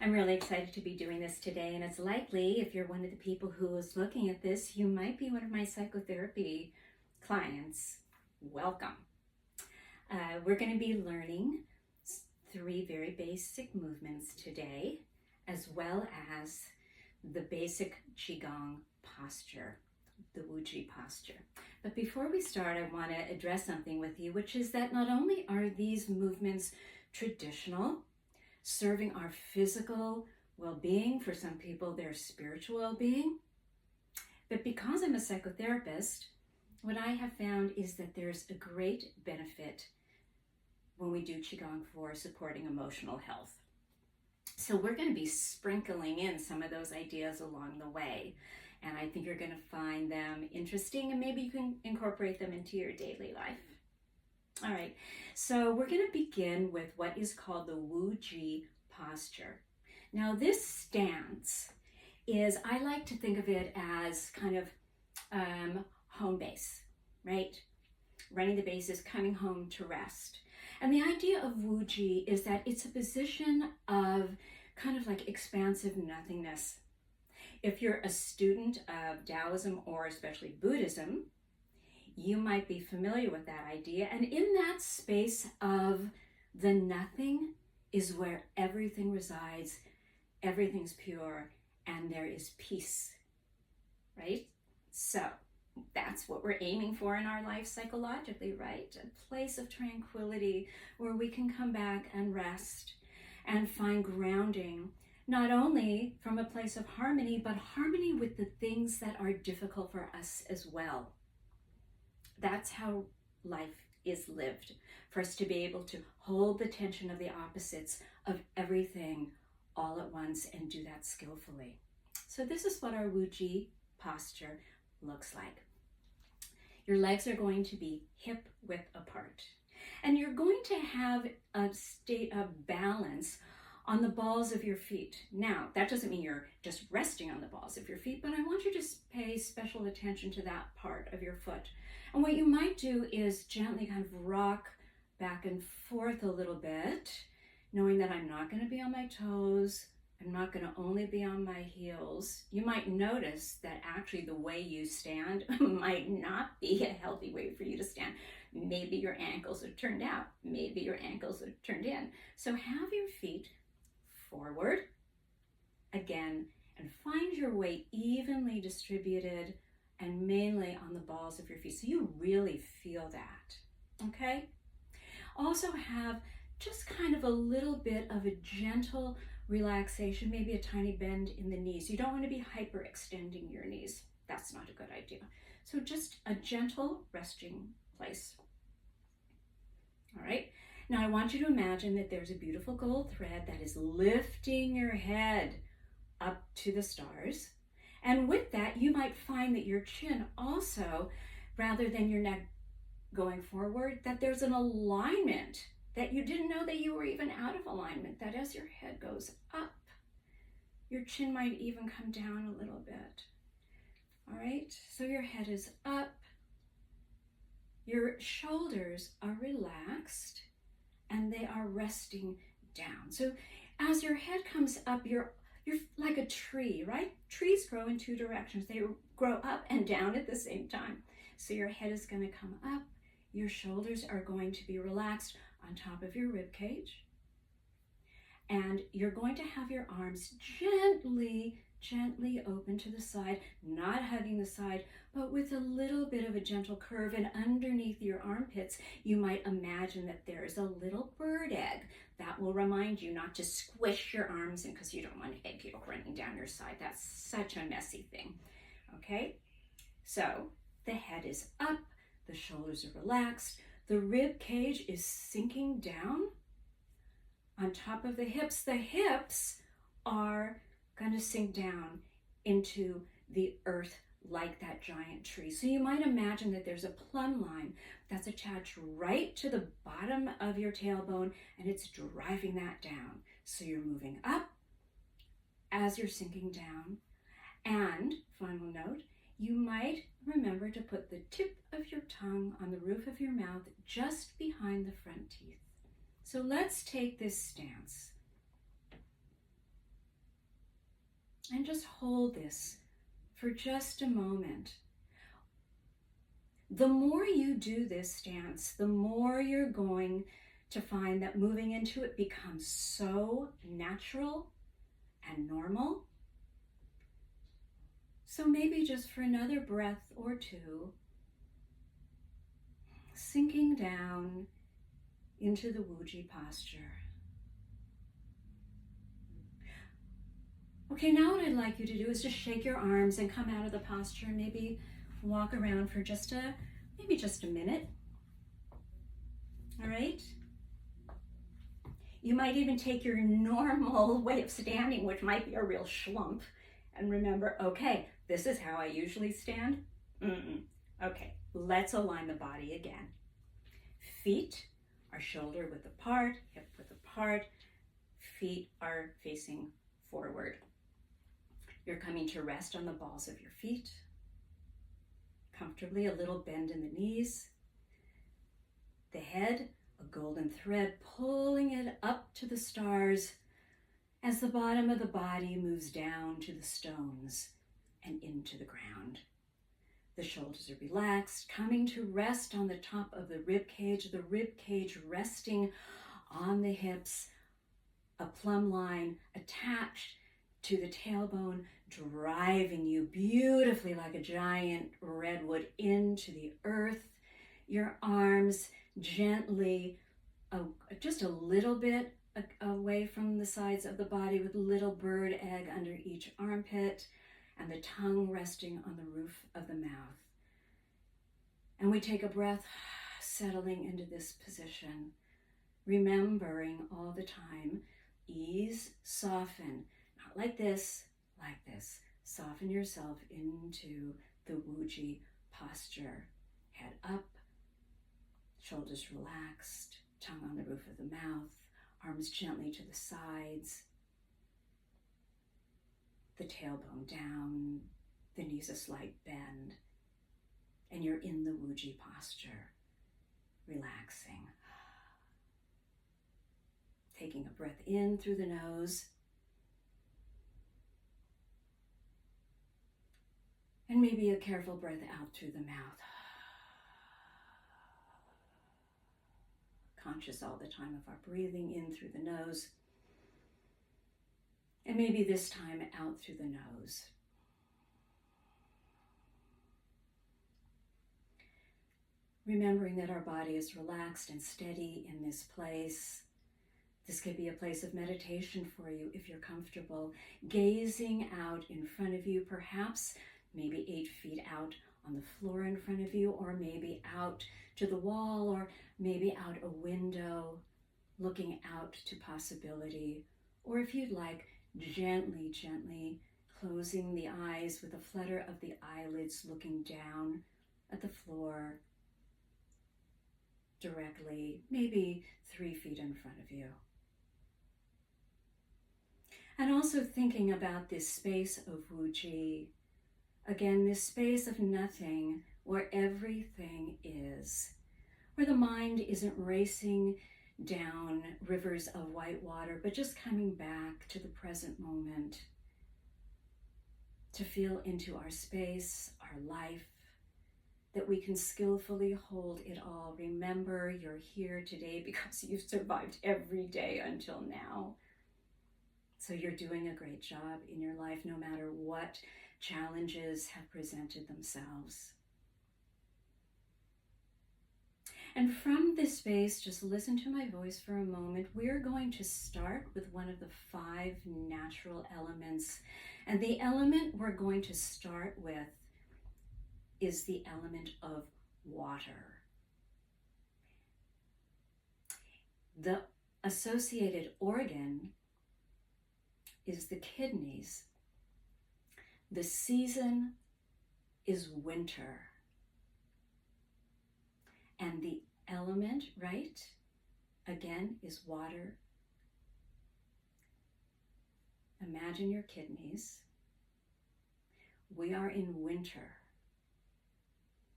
I'm really excited to be doing this today, and it's likely if you're one of the people who is looking at this, you might be one of my psychotherapy clients. Welcome. We're going to be learning 3 very basic movements today, as well as the basic Qigong posture, the Wuji posture. But before we start, I want to address something with you, which is that not only are these movements traditional, serving our physical well-being, for some people their spiritual well-being, but because I'm a psychotherapist, what I have found is that there's a great benefit when we do Qigong for supporting emotional health. So we're going to be sprinkling in some of those ideas along the way, and I think you're going to find them interesting, and maybe you can incorporate them into your daily life. All right, so we're going to begin with what is called the Wuji posture. Now this stance is, I like to think of it as kind of home base, right? Running the base is coming home to rest. And the idea of Wuji is that it's a position of kind of like expansive nothingness. If you're a student of Taoism or especially Buddhism, you might be familiar with that idea. And in that space of the nothing is where everything resides, everything's pure, and there is peace, right? So that's what we're aiming for in our life psychologically, right? A place of tranquility where we can come back and rest and find grounding, not only from a place of harmony, but harmony with the things that are difficult for us as well. That's how life is lived, for us to be able to hold the tension of the opposites of everything all at once and do that skillfully. So this is what our Wuji posture looks like. Your legs are going to be hip width apart, and you're going to have a state of balance on the balls of your feet. Now, that doesn't mean you're just resting on the balls of your feet, but I want you to pay special attention to that part of your foot. And what you might do is gently kind of rock back and forth a little bit, knowing that I'm not going to be on my toes. I'm not going to only be on my heels. You might notice that actually the way you stand might not be a healthy way for you to stand. Maybe your ankles are turned out. Maybe your ankles are turned in. So have your feet forward again and find your weight evenly distributed and mainly on the balls of your feet, so you really feel that, okay? Also have just kind of a little bit of a gentle relaxation, maybe a tiny bend in the knees. You don't want to be hyperextending your knees. That's not a good idea. So just a gentle resting place. All right, now I want you to imagine that there's a beautiful gold thread that is lifting your head up to the stars. And with that, you might find that your chin also, rather than your neck going forward, that there's an alignment that you didn't know that you were even out of alignment, that as your head goes up, your chin might even come down a little bit. All right, so your head is up, your shoulders are relaxed, and they are resting down. So as your head comes up, you're like a tree, right? Trees grow in 2 directions. They grow up and down at the same time. So your head is going to come up. Your shoulders are going to be relaxed on top of your rib cage. And you're going to have your arms gently open to the side, not hugging the side, but with a little bit of a gentle curve. And underneath your armpits, you might imagine that there is a little bird egg. That will remind you not to squish your arms in, because you don't want egg yolk running down your side. That's such a messy thing, okay? So the head is up, the shoulders are relaxed, the rib cage is sinking down on top of the hips. The hips are going to sink down into the earth like that giant tree. So you might imagine that there's a plumb line that's attached right to the bottom of your tailbone, and it's driving that down. So you're moving up as you're sinking down. And final note, you might remember to put the tip of your tongue on the roof of your mouth just behind the front teeth. So let's take this stance. And just hold this for just a moment. The more you do this stance, the more you're going to find that moving into it becomes so natural and normal. So maybe just for another breath or two, sinking down into the Wuji posture. Okay, now what I'd like you to do is just shake your arms and come out of the posture and maybe walk around for maybe just a minute. All right? You might even take your normal way of standing, which might be a real schlump, and remember, okay, this is how I usually stand. Okay, let's align the body again. Feet are shoulder width apart, hip width apart. Feet are facing forward. You're coming to rest on the balls of your feet. Comfortably, a little bend in the knees. The head, a golden thread pulling it up to the stars as the bottom of the body moves down to the stones and into the ground. The shoulders are relaxed, coming to rest on the top of the rib cage resting on the hips, a plumb line attached to the tailbone, driving you beautifully like a giant redwood into the earth. Your arms gently, just a little bit away from the sides of the body, with a little bird egg under each armpit, and the tongue resting on the roof of the mouth. And we take a breath, settling into this position, remembering all the time, ease, soften, not like this, like this. Soften yourself into the Wuji posture. Head up, shoulders relaxed, tongue on the roof of the mouth, arms gently to the sides, the tailbone down, the knees a slight bend, and you're in the Wuji posture, relaxing. Taking a breath in through the nose, and maybe a careful breath out through the mouth. Conscious all the time of our breathing in through the nose, and maybe this time out through the nose. Remembering that our body is relaxed and steady in this place. This could be a place of meditation for you if you're comfortable, gazing out in front of you, perhaps maybe 8 feet out on the floor in front of you, or maybe out to the wall, or maybe out a window, looking out to possibility. Or if you'd like, gently, gently closing the eyes with a flutter of the eyelids, looking down at the floor directly, maybe 3 feet in front of you. And also thinking about this space of Wuji. Again, this space of nothing, where everything is, where the mind isn't racing down rivers of white water, but just coming back to the present moment, to feel into our space, our life, that we can skillfully hold it all. Remember, you're here today because you've survived every day until now. So you're doing a great job in your life, no matter what challenges have presented themselves. And from this space, just listen to my voice for a moment. We're going to start with one of the 5 natural elements. And the element we're going to start with is the element of water. The associated organ is the kidneys. The season is winter. And the element, right, again, is water. Imagine your kidneys. We are in winter,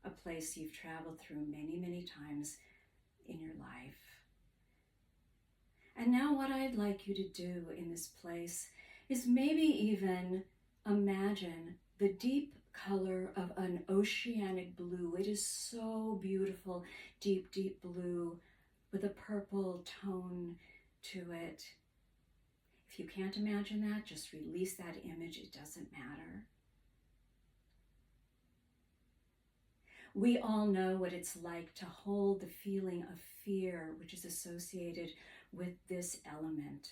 a place you've traveled through many, many times in your life. And now what I'd like you to do in this place is maybe even imagine the deep color of an oceanic blue. It is so beautiful, deep, deep blue with a purple tone to it. If you can't imagine that, just release that image. It doesn't matter. We all know what it's like to hold the feeling of fear, which is associated with this element.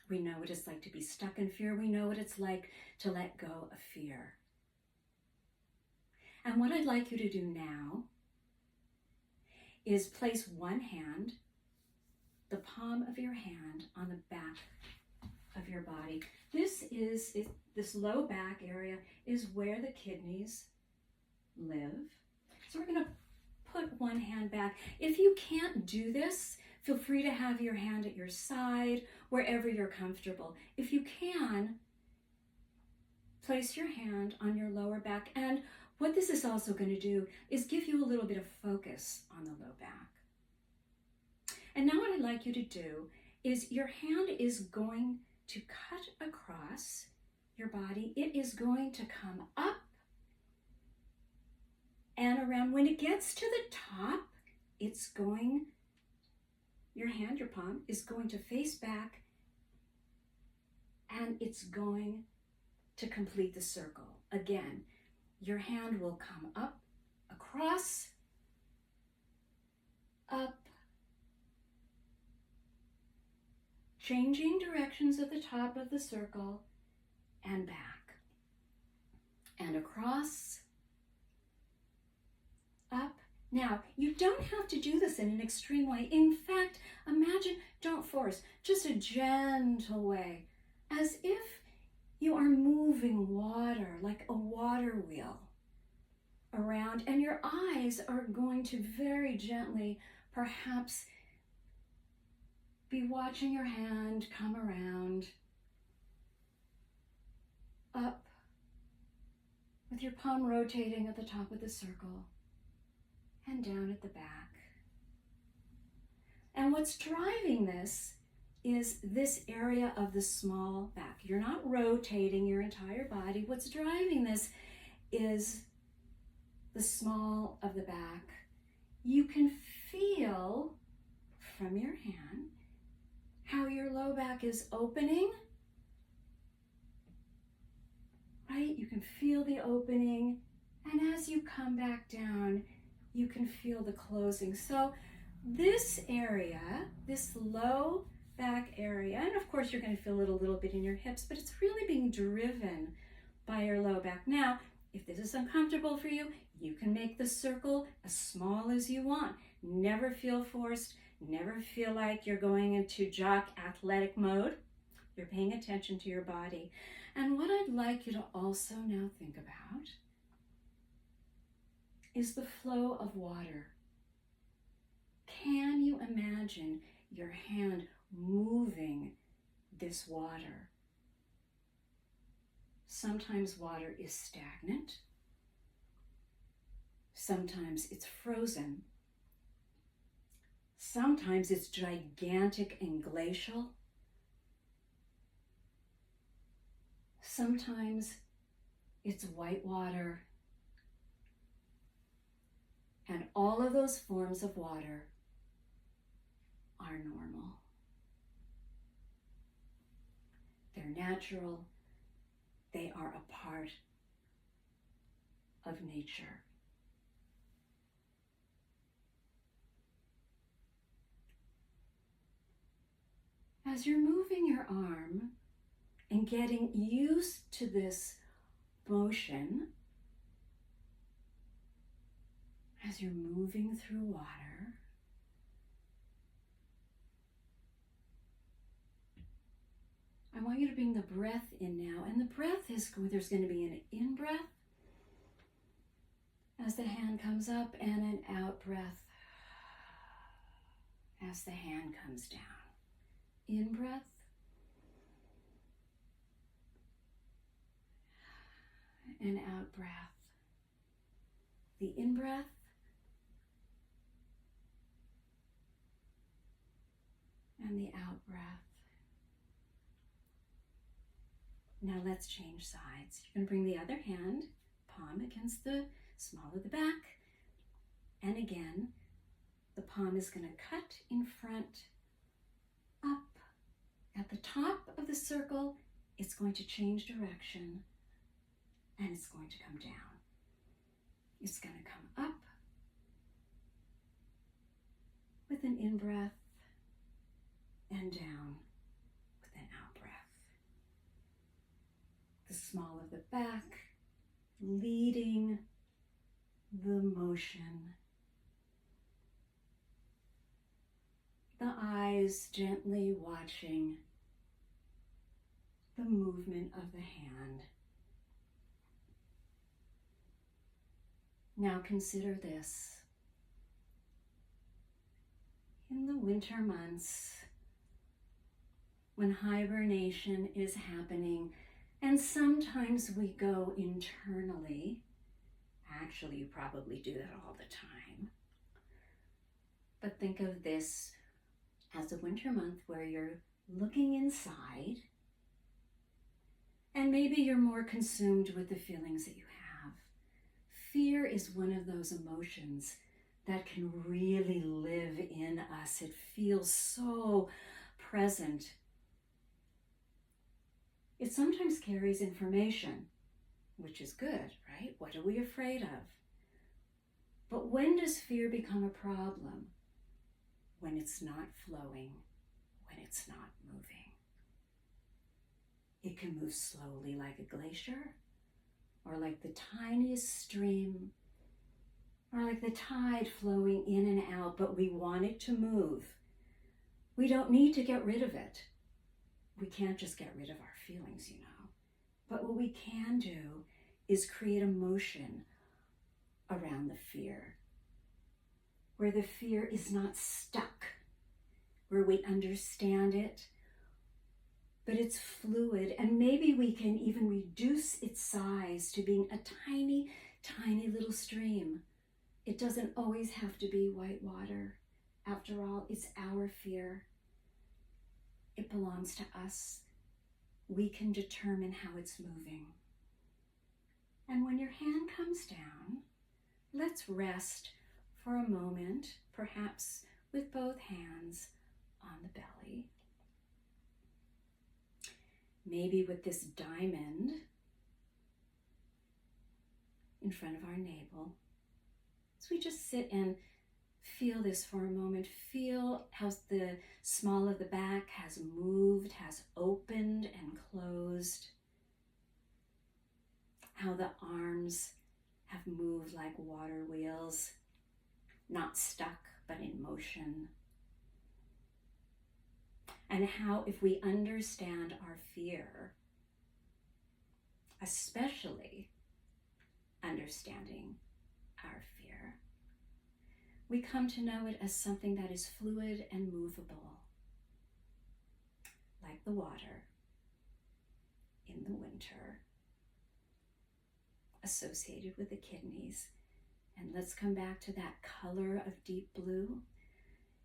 We know what it's like to be stuck in fear. We know what it's like to let go of fear. And what I'd like you to do now is place one hand, the palm of your hand, on the back of your body. This low back area is where the kidneys live. So we're going to put one hand back. If you can't do this, feel free to have your hand at your side, wherever you're comfortable. If you can, place your hand on your lower back. And what this is also going to do is give you a little bit of focus on the low back. And now what I'd like you to do is your hand is going to cut across your body. It is going to come up and around. When it gets to the top, your hand, your palm, is going to face back, and it's going to complete the circle. Again, your hand will come up, across, up, changing directions at the top of the circle, and back, and across, up. Now, you don't have to do this in an extreme way. In fact, imagine, don't force, just a gentle way, as if you are moving water, like a water wheel around, and your eyes are going to very gently, perhaps, be watching your hand come around, up, with your palm rotating at the top of the circle, and down at the back. And what's driving this is this area of the small back. You're not rotating your entire body. What's driving this is the small of the back. You can feel from your hand how your low back is opening, right? You can feel the opening, and as you come back down, you can feel the closing. So this area, this low back area, and of course you're going to feel it a little bit in your hips, but it's really being driven by your low back. Now, if this is uncomfortable for you, you can make the circle as small as you want. Never feel forced. Never feel like you're going into jock athletic mode. You're paying attention to your body. And what I'd like you to also now think about is the flow of water. Can you imagine your hand moving this water? Sometimes water is stagnant. Sometimes it's frozen. Sometimes it's gigantic and glacial. Sometimes it's white water. And all of those forms of water are normal. They're natural. They are a part of nature. As you're moving your arm and getting used to this motion, as you're moving through water, I want you to bring the breath in now. And the breath is going, there's going to be an in-breath as the hand comes up and an out-breath as the hand comes down. In-breath. And out-breath. The in-breath. And the out-breath. Now let's change sides. You're going to bring the other hand, palm against the small of the back. And again, the palm is going to cut in front, up. At the top of the circle, it's going to change direction and it's going to come down. It's going to come up with an in-breath and down with an out-breath. The small of the back leading the motion. The eyes gently watching the movement of the hand. Now consider this. In the winter months, when hibernation is happening, and sometimes we go internally, actually you probably do that all the time, but think of this as a winter month where you're looking inside and maybe you're more consumed with the feelings that you have. Fear is one of those emotions that can really live in us. It feels so present. It sometimes carries information, which is good, right? What are we afraid of? But when does fear become a problem? When it's not flowing, when it's not moving. It can move slowly like a glacier, or like the tiniest stream, or like the tide flowing in and out, but we want it to move. We don't need to get rid of it. We can't just get rid of our feelings, you know. But what we can do is create a motion around the fear, where the fear is not stuck, where we understand it, but it's fluid, and maybe we can even reduce its size to being a tiny, tiny little stream. It doesn't always have to be white water. After all, it's our fear. It belongs to us. We can determine how it's moving. And when your hand comes down, let's rest for a moment, perhaps with both hands on the belly. Maybe with this diamond in front of our navel. So we just sit and feel this for a moment. Feel how the small of the back has moved, has opened and closed. How the arms have moved like water wheels, not stuck, but in motion. And how if we understand our fear, especially understanding our fear, we come to know it as something that is fluid and movable, like the water in the winter, associated with the kidneys. And let's come back to that color of deep blue,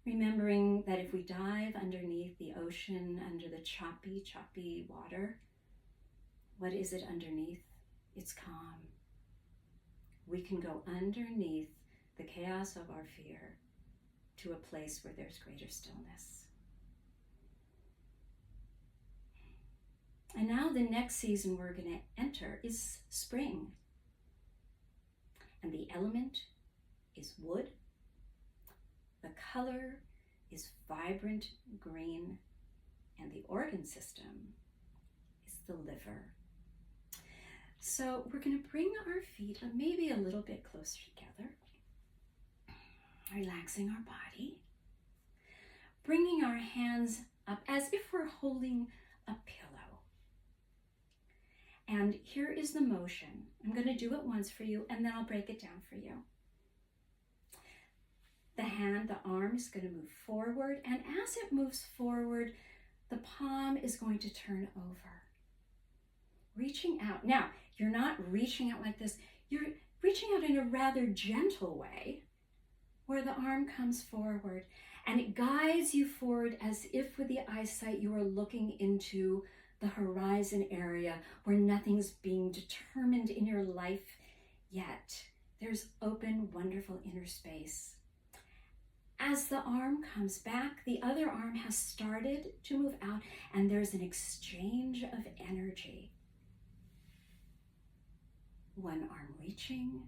remembering that if we dive underneath the ocean, under the choppy, choppy water, what is it underneath? It's calm. We can go underneath the chaos of our fear to a place where there's greater stillness. And now the next season we're going to enter is spring. And the element is wood. The color is vibrant green, and the organ system is the liver. So we're going to bring our feet maybe a little bit closer together, relaxing our body, bringing our hands up as if we're holding a pillow. And here is the motion. I'm going to do it once for you, and then I'll break it down for you. The hand, the arm is going to move forward, and as it moves forward, the palm is going to turn over. Reaching out. Now, you're not reaching out like this. You're reaching out in a rather gentle way, where the arm comes forward, and it guides you forward as if with the eyesight you are looking into the horizon area where nothing's being determined in your life yet. There's open, wonderful inner space. As the arm comes back, the other arm has started to move out, and there's an exchange of energy. One arm reaching,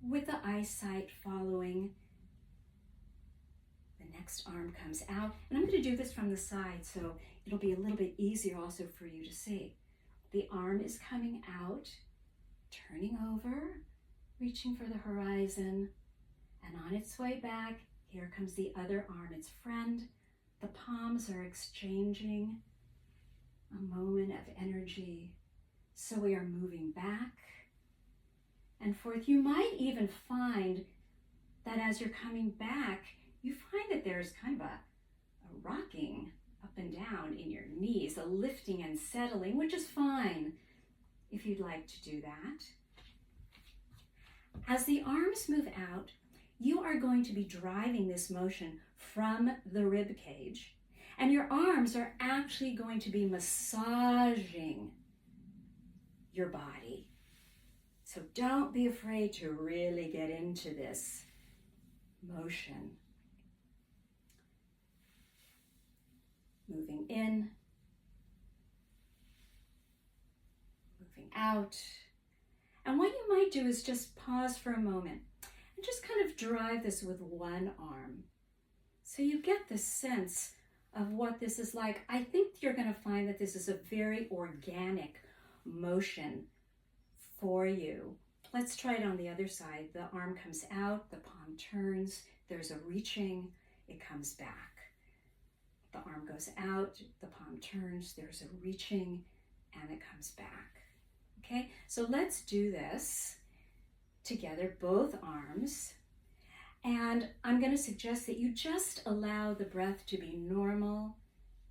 with the eyesight following. The next arm comes out, and I'm going to do this from the side so it'll be a little bit easier also for you to see. The arm is coming out, turning over, reaching for the horizon, and on its way back, here comes the other arm, its friend. The palms are exchanging a moment of energy. So we are moving back and forth. You might even find that as you're coming back, you find that there's kind of a rocking up and down in your knees, a lifting and settling, which is fine if you'd like to do that. As the arms move out, you are going to be driving this motion from the rib cage, and your arms are actually going to be massaging your body. So don't be afraid to really get into this motion. Moving in, moving out. And what you might do is just pause for a moment and just kind of drive this with one arm. So you get the sense of what this is like. I think you're going to find that this is a very organic motion for you. Let's try it on the other side. The arm comes out, the palm turns, there's a reaching, it comes back. The arm goes out, the palm turns, there's a reaching, and it comes back. Okay, so let's do this together, both arms. And I'm going to suggest that you just allow the breath to be normal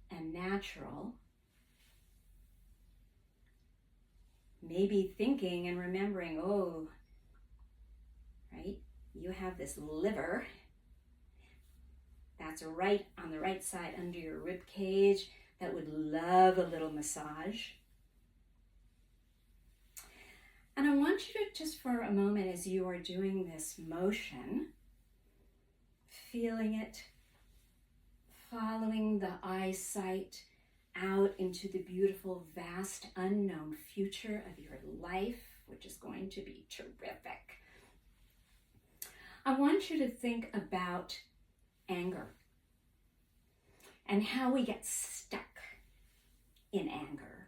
and natural. Maybe thinking and remembering, oh, right, you have this liver that's right on the right side under your rib cage that would love a little massage. And I want you to just for a moment, as you are doing this motion, feeling it, following the eyesight out into the beautiful, vast, unknown future of your life, which is going to be terrific. I want you to think about anger and how we get stuck in anger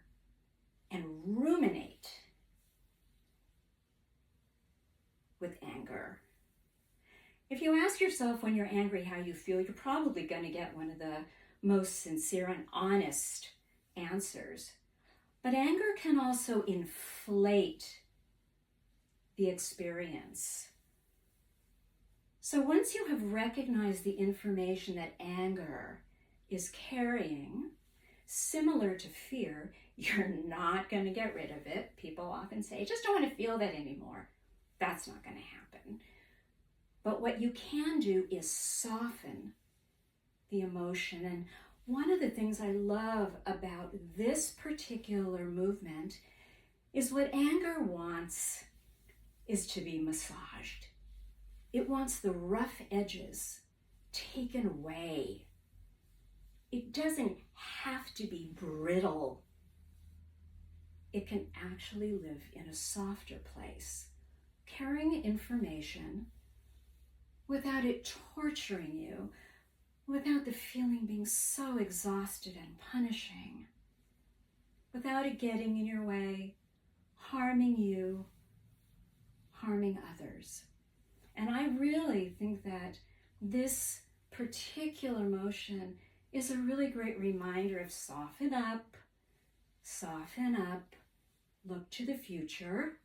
and ruminate with anger. If you ask yourself when you're angry how you feel, you're probably going to get one of the most sincere and honest answers. But anger can also inflate the experience. So once you have recognized the information that anger is carrying, similar to fear, you're not going to get rid of it. People often say, I just don't want to feel that anymore. That's not going to happen. But what you can do is soften the emotion. And one of the things I love about this particular movement is what anger wants is to be massaged. It wants the rough edges taken away. It doesn't have to be brittle. It can actually live in a softer place, carrying information without it torturing you, without the feeling being so exhausted and punishing, without it getting in your way, harming you, harming others. And I really think that this particular motion is a really great reminder of soften up, look to the future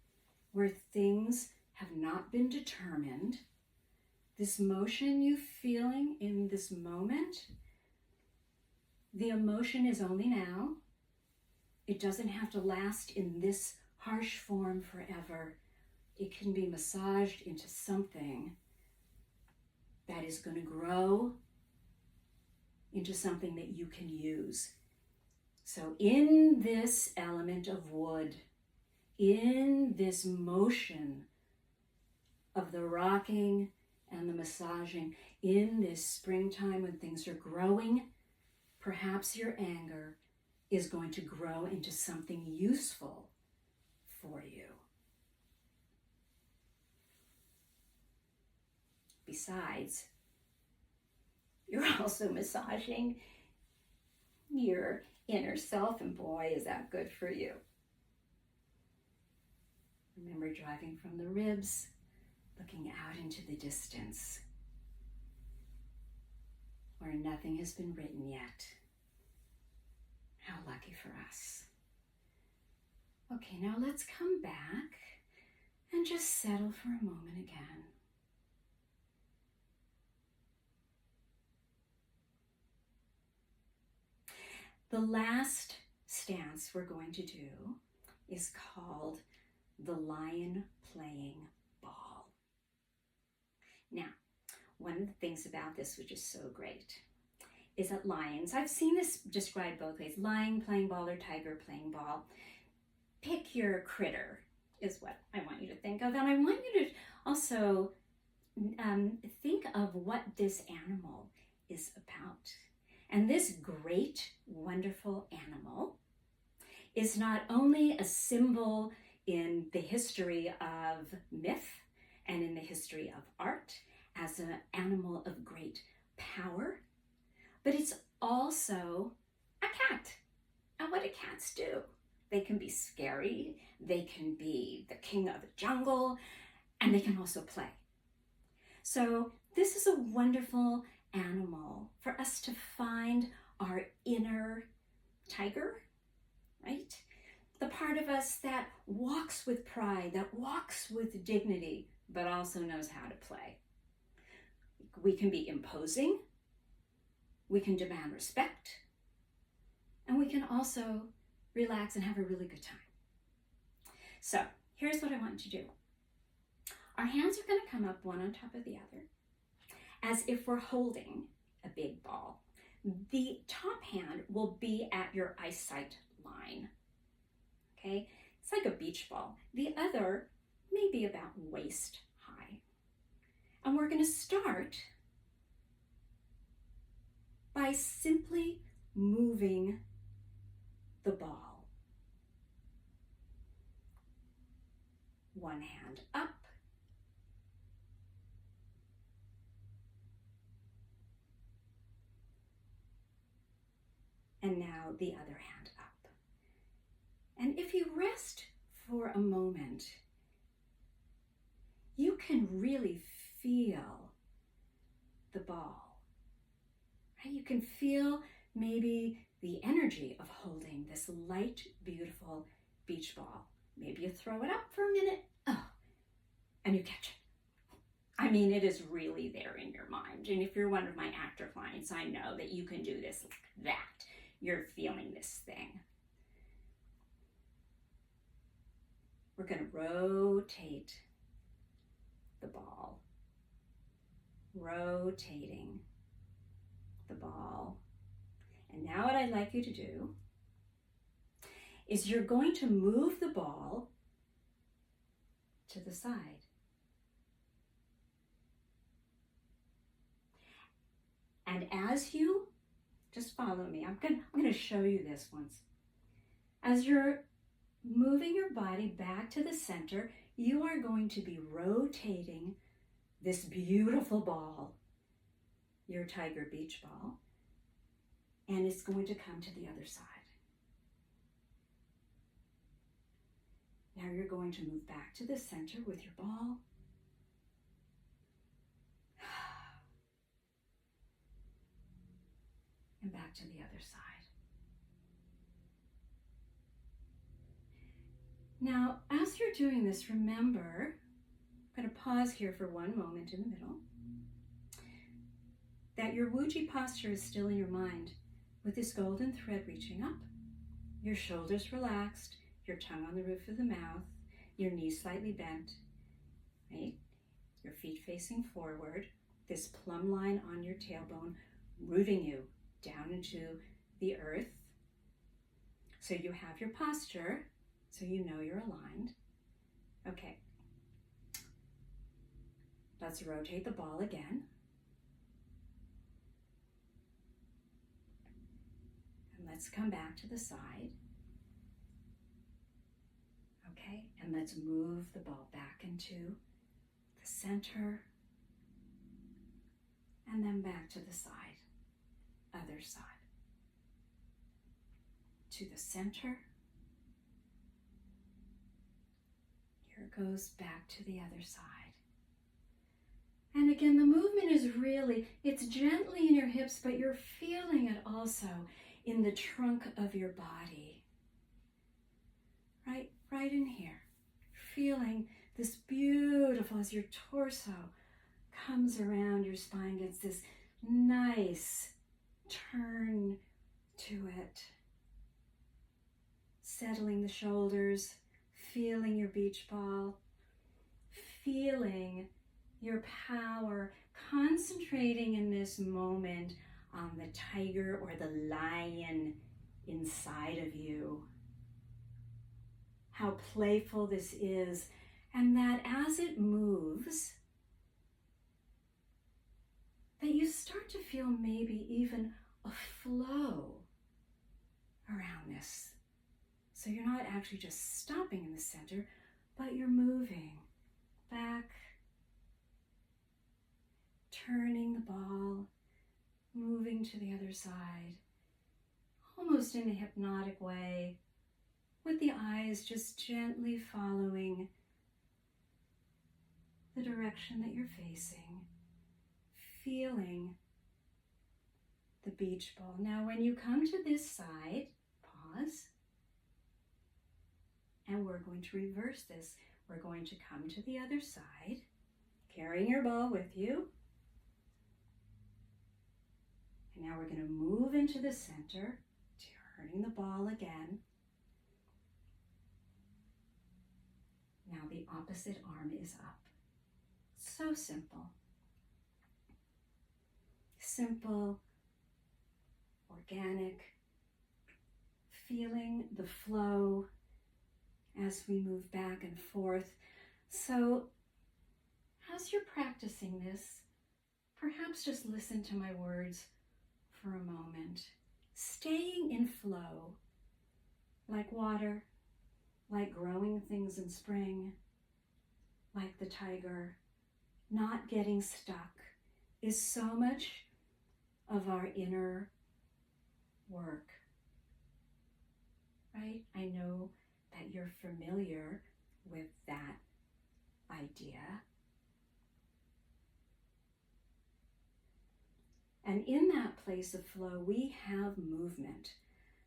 where things have not been determined. This motion you feeling in this moment, the emotion is only now. It doesn't have to last in this harsh form forever. It can be massaged into something that is going to grow into something that you can use So in this element of wood, in this motion of the rocking and the massaging, in this springtime when things are growing, perhaps your anger is going to grow into something useful for you. Besides, you're also massaging your inner self, and boy, is that good for you. Remember driving from the ribs, looking out into the distance, where nothing has been written yet. How lucky for us. Okay, now let's come back and just settle for a moment again. The last stance we're going to do is called the lion playing ball. Now, one of the things about this, which is so great, is that lions, I've seen this described both ways, lion playing ball or tiger playing ball. Pick your critter is what I want you to think of. And I want you to also think of what this animal is about. And this great, wonderful animal is not only a symbol in the history of myth and in the history of art as an animal of great power, but it's also a cat. And what do cats do? They can be scary, they can be the king of the jungle, and they can also play. So this is a wonderful animal for us to find our inner tiger, right? The part of us that walks with pride, that walks with dignity, but also knows how to play. We can be imposing, we can demand respect, and we can also relax and have a really good time. So here's what I want you to do. Our hands are going to come up one on top of the other, as if we're holding a big ball. The top hand will be at your eyesight line, okay? It's like a beach ball. The other may be about waist high. And we're going to start by simply moving the ball. One hand up, and now the other hand up. And if you rest for a moment, you can really feel the ball, right? You can feel maybe the energy of holding this light, beautiful beach ball. Maybe you throw it up for a minute, and you catch it. I mean, it is really there in your mind. And if you're one of my actor clients, I know that you can do this like that. You're feeling this thing. We're going to rotate the ball. Rotating the ball. And now what I'd like you to do is you're going to move the ball to the side. And as you, just follow me, I'm going to show you this once. As you're moving your body back to the center, you are going to be rotating this beautiful ball, your tiger beach ball, and it's going to come to the other side. Now you're going to move back to the center with your ball. And back to the other side. Now, as you're doing this, remember, I'm going to pause here for one moment in the middle, that your Wuji posture is still in your mind with this golden thread reaching up, your shoulders relaxed, your tongue on the roof of the mouth, your knees slightly bent, right? Your feet facing forward, this plumb line on your tailbone rooting you down into the earth. So you have your posture, so you know you're aligned. Okay. Let's rotate the ball again. And let's come back to the side. Okay, and let's move the ball back into the center. And then back to the side, other side. To the center. Here it goes back to the other side. And again, the movement is really, it's gently in your hips, but you're feeling it also in the trunk of your body. Right in here. Feeling this beautiful, as your torso comes around your spine, gets this nice turn to it. Settling the shoulders, feeling your beach ball, feeling your power, concentrating in this moment on the tiger or the lion inside of you. How playful this is, and that as it moves, that you start to feel maybe even a flow around this. So you're not actually just stopping in the center, but you're moving back, turning the ball, moving to the other side, almost in a hypnotic way, with the eyes just gently following the direction that you're facing, feeling the beach ball. Now, when you come to this side, pause, and we're going to reverse this. We're going to come to the other side, carrying your ball with you. And now we're going to move into the center, turning the ball again. Now the opposite arm is up. So simple. Simple, organic, feeling the flow as we move back and forth. So as you're practicing this, perhaps just listen to my words for a moment. Staying in flow, like water, like growing things in spring, like the tiger, not getting stuck, is so much of our inner work, right? I know that you're familiar with that idea. And in that place of flow, we have movement,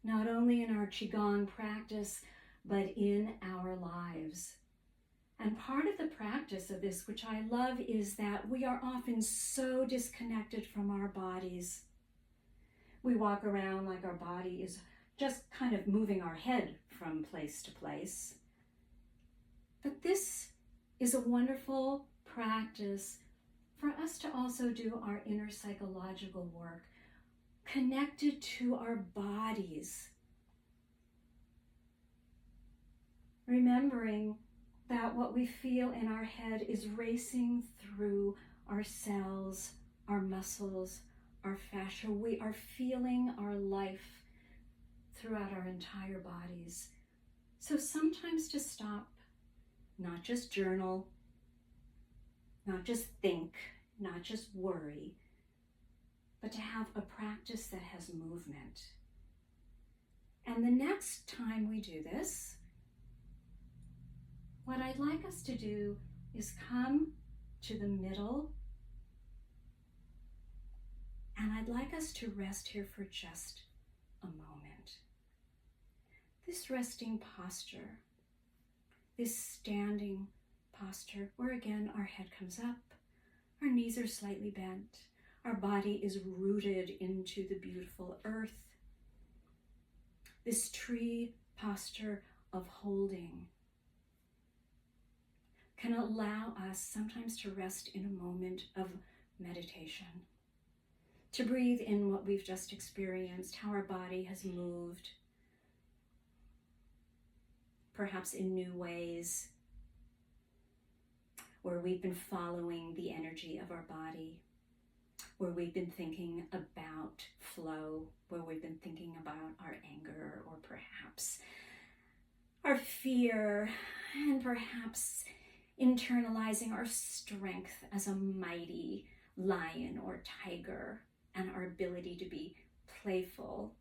not only in our Qigong practice, but in our lives. And part of the practice of this, which I love, is that we are often so disconnected from our bodies. We walk around like our body is just kind of moving our head from place to place. But this is a wonderful practice for us to also do our inner psychological work, connected to our bodies. Remembering that what we feel in our head is racing through our cells, our muscles, our fascia. We are feeling our life throughout our entire bodies. So sometimes to stop, not just journal, not just think, not just worry, but to have a practice that has movement. And the next time we do this, what I'd like us to do is come to the middle, and I'd like us to rest here for just a moment. This resting posture, this standing posture, where again our head comes up, our knees are slightly bent, our body is rooted into the beautiful earth. This tree posture of holding can allow us sometimes to rest in a moment of meditation, to breathe in what we've just experienced, how our body has moved, perhaps in new ways, where we've been following the energy of our body, where we've been thinking about flow, where we've been thinking about our anger or perhaps our fear, and perhaps internalizing our strength as a mighty lion or tiger, and our ability to be playful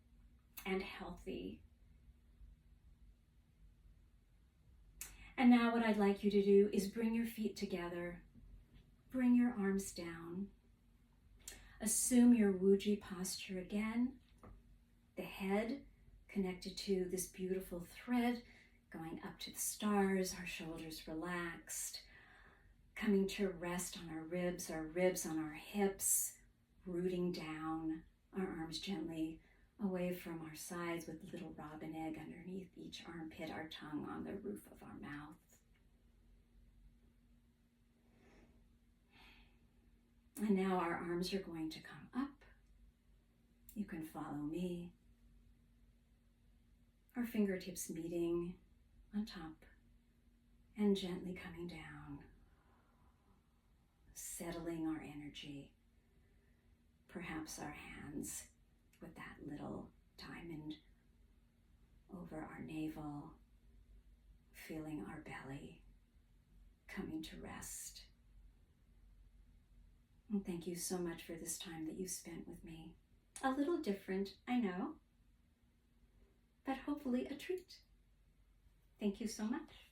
and healthy. And now what I'd like you to do is bring your feet together, bring your arms down, assume your Wuji posture again, the head connected to this beautiful thread going up to the stars, our shoulders relaxed, coming to rest on our ribs on our hips, rooting down, our arms gently away from our sides with little robin egg underneath each armpit, our tongue on the roof of our mouth. And now our arms are going to come up. You can follow me. Our fingertips meeting on top and gently coming down, settling our energy. Perhaps our hands with that little diamond over our navel, feeling our belly coming to rest. And thank you so much for this time that you spent with me. A little different, I know, but hopefully a treat. Thank you so much.